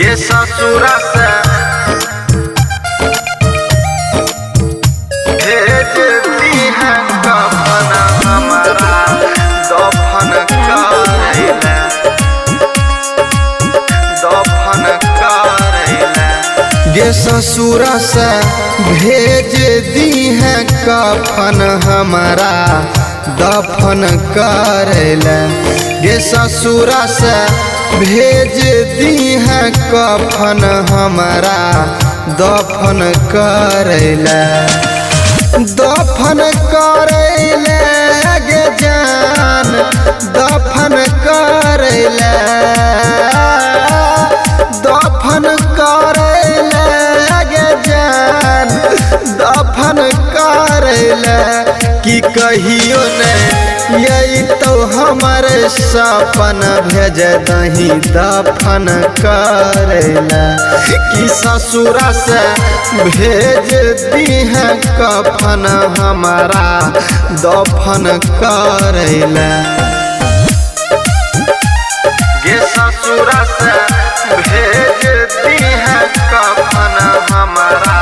गे ससुरा से भेज दी है कफन हमारा दफन करेला गे ससुरा से भेज दी है कफन हमारा दफन करेला गे ससुरा से भेज दी है कफन हमारा दफन करेला दफन करेला गे जान दफन करेला दफन करेला गे जान दफन करेला कि कहियो नहीं यही तो हमारे सपन भेज दही दफन करेला कि ससुरा से भेज दी है कफन हमारा दफन करेला गे ससुरा से भेज दी है कफन हमारा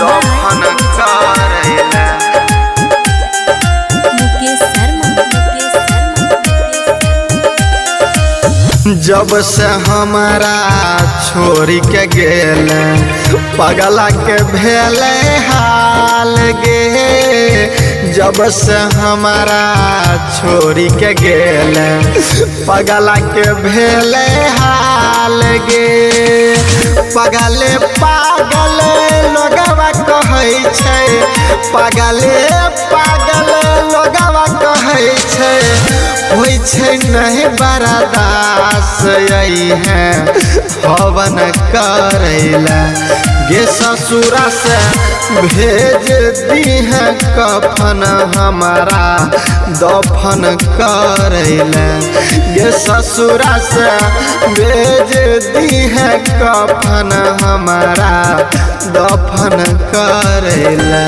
दफन करेला जब से हमारा छोरी के गेल पगला के भेले हाल गे जब से हमारा छोरी के गेल पगला के भेले हाल गे पगले पागल लोगवा कहै छै पगले पागल लोगवा कहै छै होइ छै नहीं बर्दाश्त यही है हवन करेला गे ससुरा से भेज दी है कफन हमारा दफन करेला गे ससुरा से भेज दी है कफन हमारा दफन करेला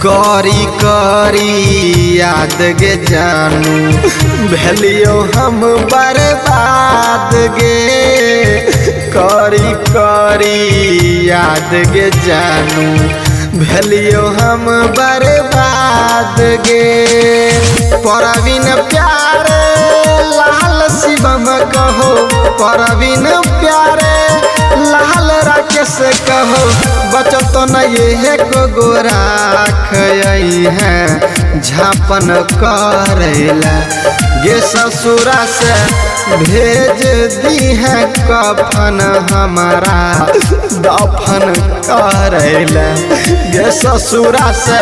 करी करी याद गे जानू भेलियो हम बर्बाद गे करी करी याद गे जानू भेलियो हम बर्बाद गे परवीन प्यारे लाल शिवम कहो परवीन प्यारे लाल राकेश कहो बचो तो न ये को गोरा खई है झापन करेला गे ससुरा से भेज दी है कफन हमारा दफन करेला गे ससुरा से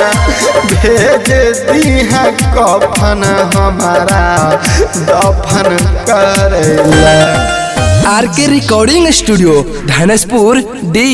भेज दी है कफन हमारा दफन करेला आर के रिकॉर्डिंग स्टूडियो धनसपुर डी।